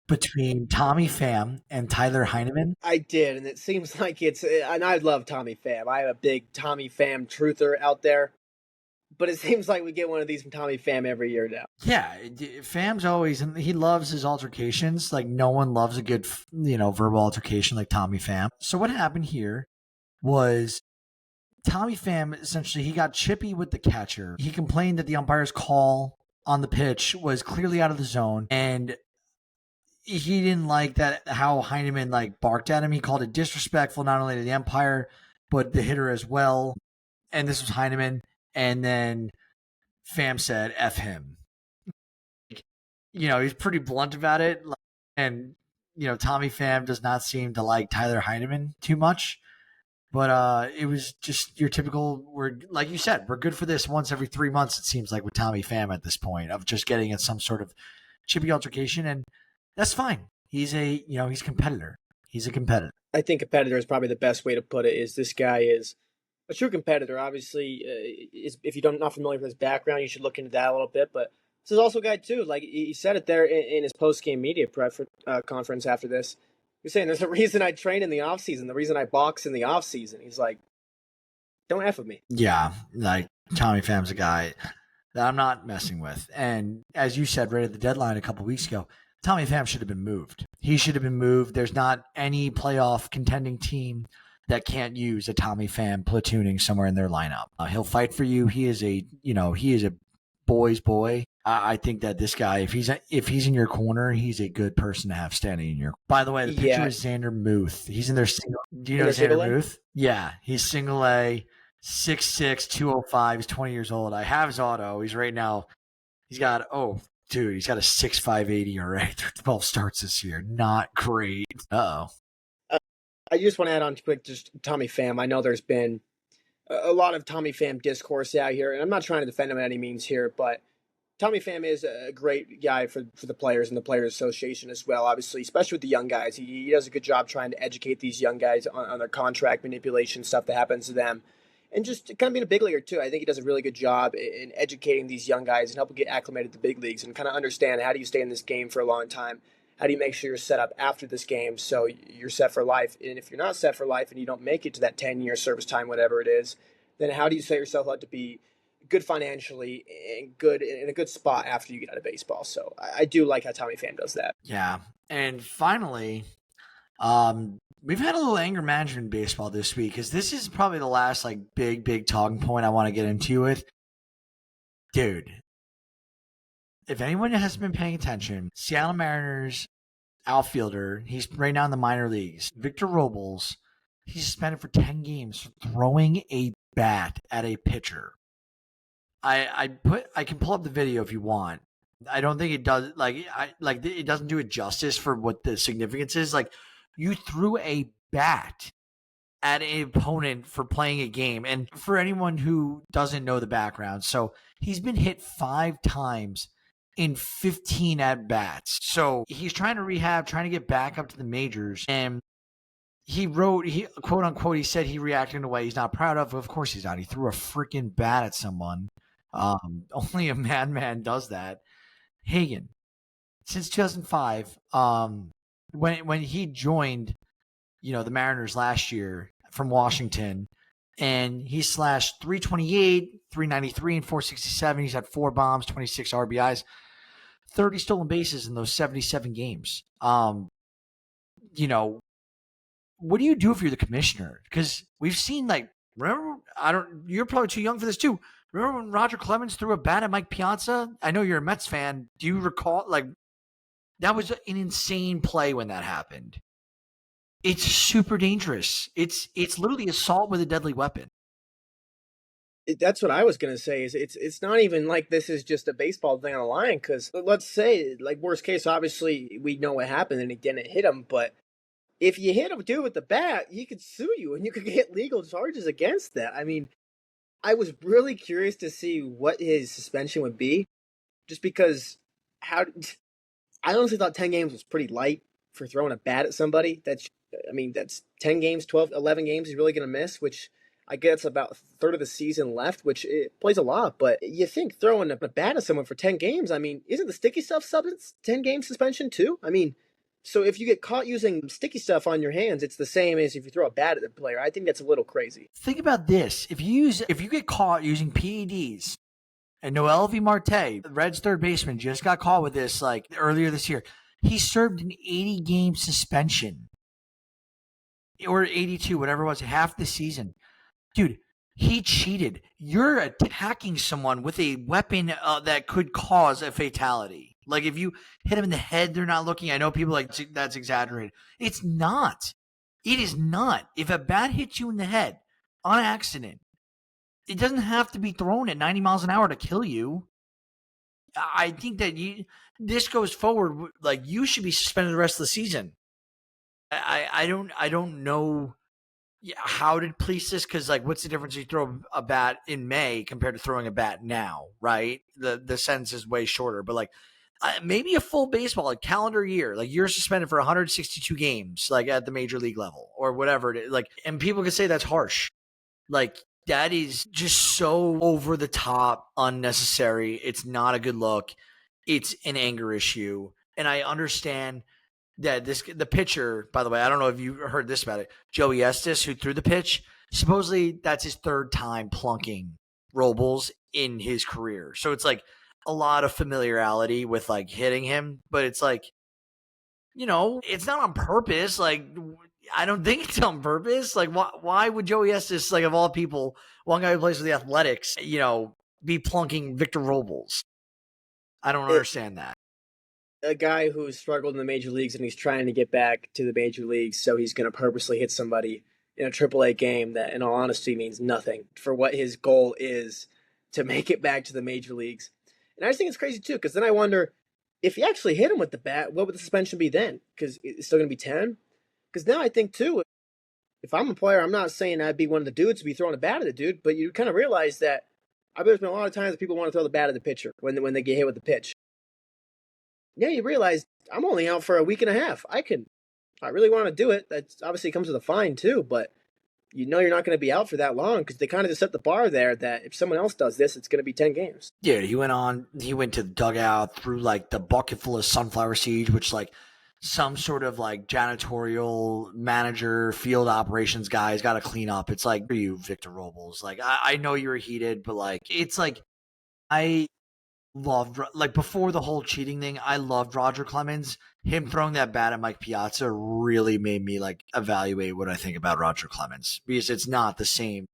between Tommy Pham and Tyler Heineman? I did, and it seems like and I love Tommy Pham. I am a big Tommy Pham truther out there, but it seems like we get one of these from Tommy Pham every year now. Yeah, Pham's always, and he loves his altercations. Like, no one loves a good, verbal altercation like Tommy Pham. So what happened here was Tommy Pham, essentially, he got chippy with the catcher. He complained that the umpire's call on the pitch was clearly out of the zone, and he didn't like that how Heineman barked at him. He called it disrespectful not only to the umpire but the hitter as well. And this was Heineman. And then Pham said, "F him." He's pretty blunt about it. And Tommy Pham does not seem to like Tyler Heineman too much. But it was just your typical. Like you said, we're good for this once every 3 months. It seems like with Tommy Pham at this point of just getting in some sort of chippy altercation, and that's fine. He's he's a competitor. He's a competitor. I think competitor is probably the best way to put it. Is this guy is a true competitor. Obviously, if you're not familiar with his background, you should look into that a little bit. But this is also a guy too. Like he said it there in his post-game media conference after this. He's saying there's a reason I train in the off season. The reason I box in the off season. He's like, don't F with me. Yeah, like Tommy Pham's a guy that I'm not messing with. And as you said right at the deadline a couple weeks ago, Tommy Pham should have been moved. He should have been moved. There's not any playoff contending team that can't use a Tommy Pham platooning somewhere in their lineup. He'll fight for you. He is a boy's boy. I think that this guy, if he's in your corner, he's a good person to have standing in your. By the way, the pitcher is Xander Muth. He's in their single. Do you know Xander Muth? Yeah, he's single A, 6'6", 205. He's 20 years old. I have his auto. He's right now. He's got he's got a 6.580 ERA through 12 starts this year. Not great. I just want to add on quick, just Tommy Pham. I know there's been a lot of Tommy Pham discourse out here, and I'm not trying to defend him by any means here, but Tommy Pham is a great guy for the players and the Players Association as well, obviously, especially with the young guys. He does a good job trying to educate these young guys on their contract manipulation stuff that happens to them. And just kind of being a big leaguer, too. I think he does a really good job in educating these young guys and helping get acclimated to the big leagues and kind of understand how do you stay in this game for a long time. How do you make sure you're set up after this game so you're set for life? And if you're not set for life and you don't make it to that 10-year service time, whatever it is, then how do you set yourself up to be good financially and good in a good spot after you get out of baseball? So I do like how Tommy Pham does that. Yeah. And finally, we've had a little anger management in baseball this week because this is probably the last big talking point I want to get into with. Dude, if anyone hasn't been paying attention, Seattle Mariners outfielder, he's right now in the minor leagues, Victor Robles, he's suspended for 10 games for throwing a bat at a pitcher. I can pull up the video if you want. I don't think it does it doesn't do it justice for what the significance is. Like, you threw a bat at an opponent for playing a game. And for anyone who doesn't know the background, so he's been hit 5 times in 15 at bats. So he's trying to rehab, trying to get back up to the majors. And he quote unquote, he said he reacted in a way he's not proud of. Of course he's not. He threw a freaking bat at someone. Only a madman does that. Hagen, since 2005, when he joined, the Mariners last year from Washington, and he slashed 328, 393, and 467. He's had 4 bombs, 26 RBIs, 30 stolen bases in those 77 games. what do you do if you're the commissioner? Because we've seen remember, you're probably too young for this too. Remember when Roger Clemens threw a bat at Mike Piazza? I know you're a Mets fan. Do you recall that was an insane play when that happened? It's super dangerous. It's literally assault with a deadly weapon. That's what I was gonna say. Is it's not even like this is just a baseball thing on the line. Because let's say, like worst case, obviously we know what happened and he didn't hit him. But if you hit a dude with the bat, he could sue you and you could get legal charges against that. I mean, I was really curious to see what his suspension would be, just because how I honestly thought 10 games was pretty light for throwing a bat at somebody. I mean, that's 10 games, 12, 11 games he's really going to miss, which I guess about a third of the season left, which it plays a lot. But you think throwing a bat at someone for 10 games, I mean, isn't the sticky stuff substance 10 game suspension too? I mean, so if you get caught using sticky stuff on your hands, it's the same as if you throw a bat at the player. I think that's a little crazy. Think about this: if you get caught using PEDs, and Noel V. Marte, the Reds' third baseman, just got caught with this earlier this year. He served an 80-game suspension, or 82, whatever it was, half the season. Dude, he cheated. You're attacking someone with a weapon that could cause a fatality. Like if you hit him in the head, they're not looking. I know people that's exaggerated. It's not. It is not. If a bat hits you in the head on accident, it doesn't have to be thrown at 90 miles an hour to kill you. I think that this goes forward. Like you should be suspended the rest of the season. I don't know how to police this, because what's the difference if you throw a bat in May compared to throwing a bat now, right? The sentence is way shorter, but maybe a full baseball calendar year, you're suspended for 162 games, at the major league level or whatever it is. And people could say that's harsh. That is just so over the top, unnecessary. It's not a good look. It's an anger issue. And I understand that the pitcher, by the way, I don't know if you heard this about it, Joey Estes, who threw the pitch, supposedly that's his third time plunking Robles in his career. So it's a lot of familiarity with hitting him, but it's it's not on purpose. I don't think it's on purpose. Why would Joey Estes, of all people, one guy who plays for the Athletics, be plunking Victor Robles? I don't understand that. A guy who's struggled in the major leagues and he's trying to get back to the major leagues, so he's going to purposely hit somebody in a AAA game that, in all honesty, means nothing for what his goal is to make it back to the major leagues. And I just think it's crazy, too, because then I wonder, if you actually hit him with the bat, what would the suspension be then? Because it's still going to be 10? Because now I think, too, if I'm a player, I'm not saying I'd be one of the dudes to be throwing a bat at the dude, but you kind of realize that I bet there's been a lot of times that people want to throw the bat at the pitcher when they get hit with the pitch. Yeah, you realize I'm only out for a week and a half. I really want to do it. That obviously comes with a fine, too, but you're not going to be out for that long because they kind of just set the bar there that if someone else does this, it's going to be 10 games. Dude, he went to the dugout, through the bucket full of sunflower seeds, which some sort of janitorial manager, field operations guy has got to clean up. It's for you, Victor Robles. I know you were heated, but it's I loved, before the whole cheating thing, I loved Roger Clemens. Him throwing that bat at Mike Piazza really made me evaluate what I think about Roger Clemens, because it's not the same.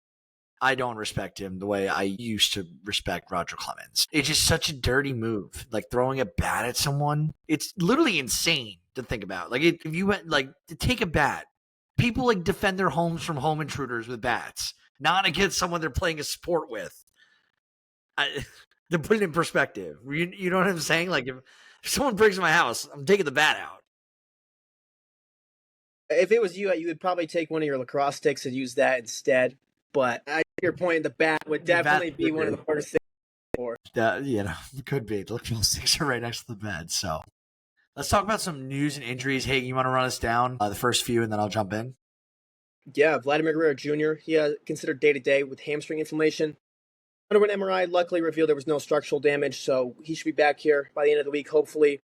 I don't respect him the way I used to respect Roger Clemens. It's just such a dirty move. Throwing a bat at someone, it's literally insane to think about. If you went to take a bat, people defend their homes from home intruders with bats, not against someone they're playing a sport with. To put it in perspective, you know what I'm saying? If someone breaks my house, I'm taking the bat out. If it was you would probably take one of your lacrosse sticks and use that instead. But I think your point, the bat would definitely be one of the worst things for. It could be. The lacrosse sticks are right next to the bed. So let's talk about some news and injuries. Hey, you want to run us down the first few, and then I'll jump in? Yeah, Vladimir Guerrero Jr., he considered day-to-day with hamstring inflammation. Underwent MRI, luckily revealed there was no structural damage, so he should be back here by the end of the week, hopefully.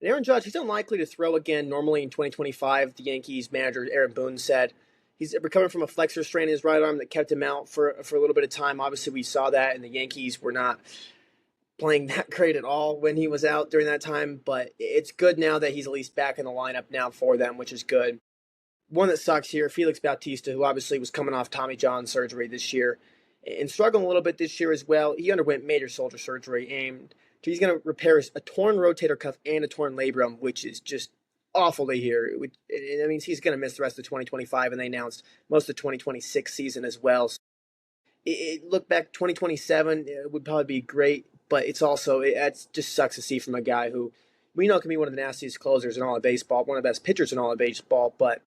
And Aaron Judge, he's unlikely to throw again normally in 2025, the Yankees manager Aaron Boone said. He's recovering from a flexor strain in his right arm that kept him out for a little bit of time. Obviously, we saw that, and the Yankees were not playing that great at all when he was out during that time, but it's good now that he's at least back in the lineup now for them, which is good. one that sucks here, Felix Bautista, who obviously was coming off Tommy John surgery this year and struggling a little bit this year as well. He underwent major shoulder surgery, and he's going to repair a torn rotator cuff and a torn labrum, which is just awful to hear. That means he's going to miss the rest of 2025, and they announced most of the 2026 season as well. So look back, 2027 would probably be great, but it just sucks to see from a guy who we know can be one of the nastiest closers in all of baseball, one of the best pitchers in all of baseball, but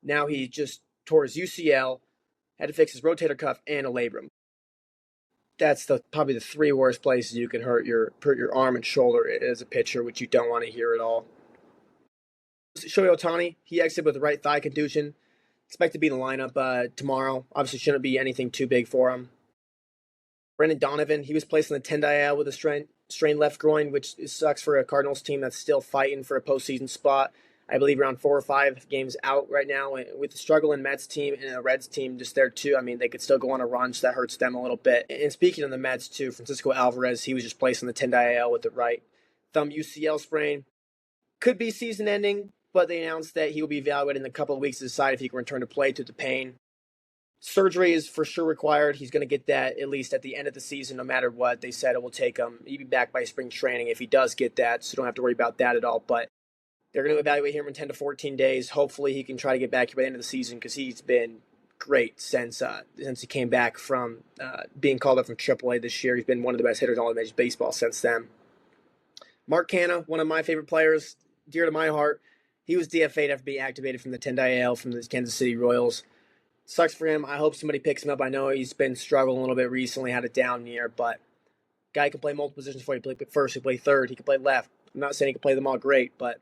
now he just tore his UCL, had to fix his rotator cuff and a labrum. That's probably the three worst places you can hurt your arm and shoulder as a pitcher, which you don't want to hear at all. Shohei Ohtani, he exited with a right thigh contusion. Expect to be in the lineup tomorrow. Obviously shouldn't be anything too big for him. Brendan Donovan, he was placed on the 10-day IL with a strained left groin, which sucks for a Cardinals team that's still fighting for a postseason spot. I believe around 4 or 5 games out right now. With the struggling Mets team and the Reds team just there too, I mean, they could still go on a run, so that hurts them a little bit. And speaking of the Mets too, Francisco Alvarez, he was just placed on the 10-day IL with the right thumb UCL sprain. Could be season ending, but they announced that he will be evaluated in a couple of weeks to decide if he can return to play due to pain. Surgery is for sure required. He's going to get that at least at the end of the season, no matter what. They said it will take him. He'll be back by spring training if he does get that, so don't have to worry about that at all. But they're going to evaluate him in 10 to 14 days. Hopefully he can try to get back here by the end of the season because he's been great since he came back from being called up from AAA this year. He's been one of the best hitters in all of Major Baseball since then. Mark Canha, one of my favorite players, dear to my heart. He was DFA'd after being activated from the 10-day IL from the Kansas City Royals. Sucks for him. I hope somebody picks him up. I know he's been struggling a little bit recently, had a down year, but guy can play multiple positions for you. He can play first, he can play third, he can play left. I'm not saying he can play them all great, but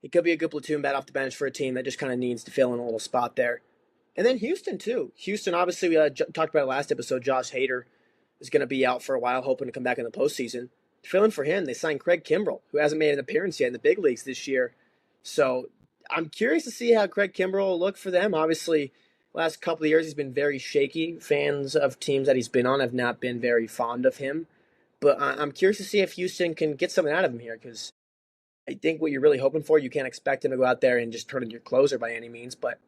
he could be a good platoon bat off the bench for a team that just kind of needs to fill in a little spot there. And then Houston, too. Houston, obviously, we talked about it last episode. Josh Hader is going to be out for a while, hoping to come back in the postseason. To fill in for him, they signed Craig Kimbrell, who hasn't made an appearance yet in the big leagues this year. So I'm curious to see how Craig Kimbrell will look for them. Obviously, last couple of years, he's been very shaky. Fans of teams that he's been on have not been very fond of him. But I'm curious to see if Houston can get something out of him here, because I think what you're really hoping for, you can't expect him to go out there and just turn into your closer by any means, but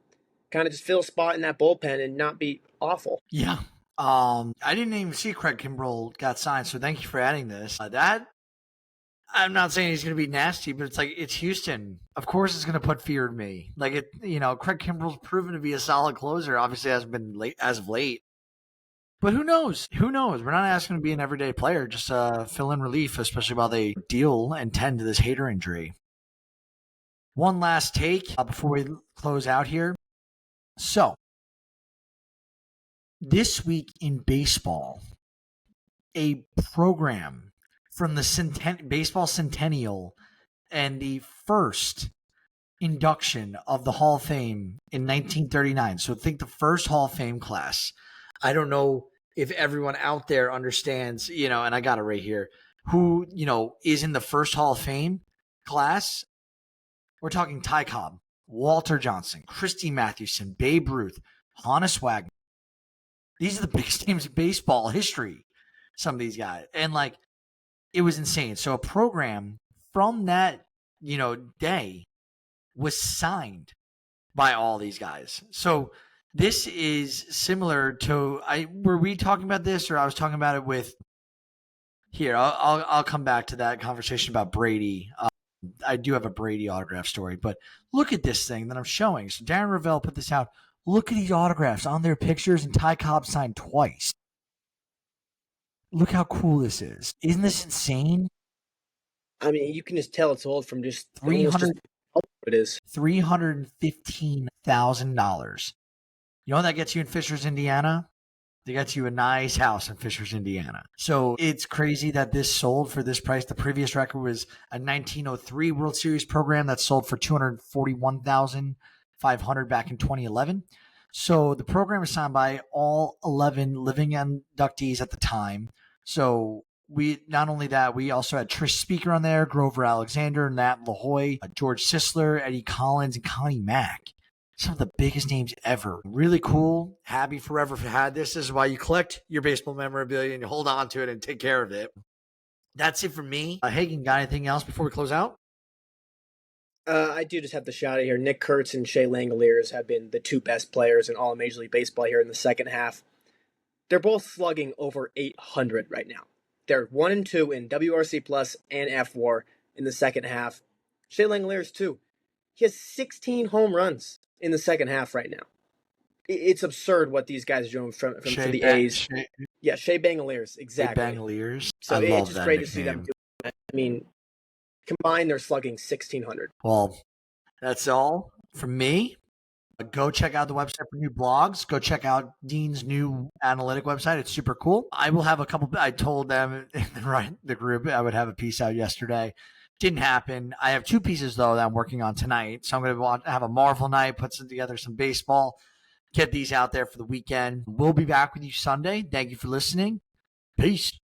kind of just fill a spot in that bullpen and not be awful. Yeah. I didn't even see Craig Kimbrell got signed, so thank you for adding this. I'm not saying he's going to be nasty, but it's Houston. Of course it's going to put fear in me. Craig Kimbrell's proven to be a solid closer. Obviously hasn't been late as of late. But who knows? Who knows? We're not asking to be an everyday player, just fill in relief, especially while they deal and tend to this Hader injury. One last take before we close out here. So, this week in baseball, a program from the Baseball Centennial and the first induction of the Hall of Fame in 1939. So think the first Hall of Fame class. I don't know if everyone out there understands, and I got it right here, who, is in the first Hall of Fame class. We're talking Ty Cobb, Walter Johnson, Christy Mathewson, Babe Ruth, Honus Wagner. These are the biggest names in baseball history, some of these guys. And, it was insane. So a program from that, day was signed by all these guys. So this is similar to, were we talking about this, or I was talking about it with, here, I'll come back to that conversation about Brady. I do have a Brady autograph story, but look at this thing that I'm showing. So Darren Ravel put this out. Look at these autographs on their pictures, and Ty Cobb signed twice. Look how cool this is. Isn't this insane? I mean, you can just tell it's old from just it is $315,000. You know what that gets you in Fishers, Indiana? They got you a nice house in Fishers, Indiana. So it's crazy that this sold for this price. The previous record was a 1903 World Series program that sold for $241,500 back in 2011. So the program was signed by all 11 living inductees at the time. So we not only that, we also had Trish Speaker on there, Grover Alexander, Nat LaHoy, George Sisler, Eddie Collins, and Connie Mack. Some of the biggest names ever. Really cool. Happy forever for had this. This is why you collect your baseball memorabilia and you hold on to it and take care of it. That's it for me. Hagen, got anything else before we close out? I do just have to shout out here. Nick Kurtz and Shea Langoliers have been the two best players in all of Major League Baseball here in the second half. They're both slugging over 800 right now. They're 1 and 2 in WRC Plus and FWAR in the second half. Shea Langoliers, too. He has 16 home runs in the second half right now. It's absurd what these guys are doing for the A's. Yeah, Shea Langoliers, exactly. Shea Langoliers. So it's just great nickname. to see them do it. I mean, combined, they're slugging 1,600. Well, that's all from me. Go check out the website for new blogs. Go check out Dean's new analytic website. It's super cool. I will have a couple. I told them in the group I would have a piece out yesterday. Didn't happen. I have 2 pieces, though, that I'm working on tonight. So I'm going to have a Marvel night, put together some baseball, get these out there for the weekend. We'll be back with you Sunday. Thank you for listening. Peace.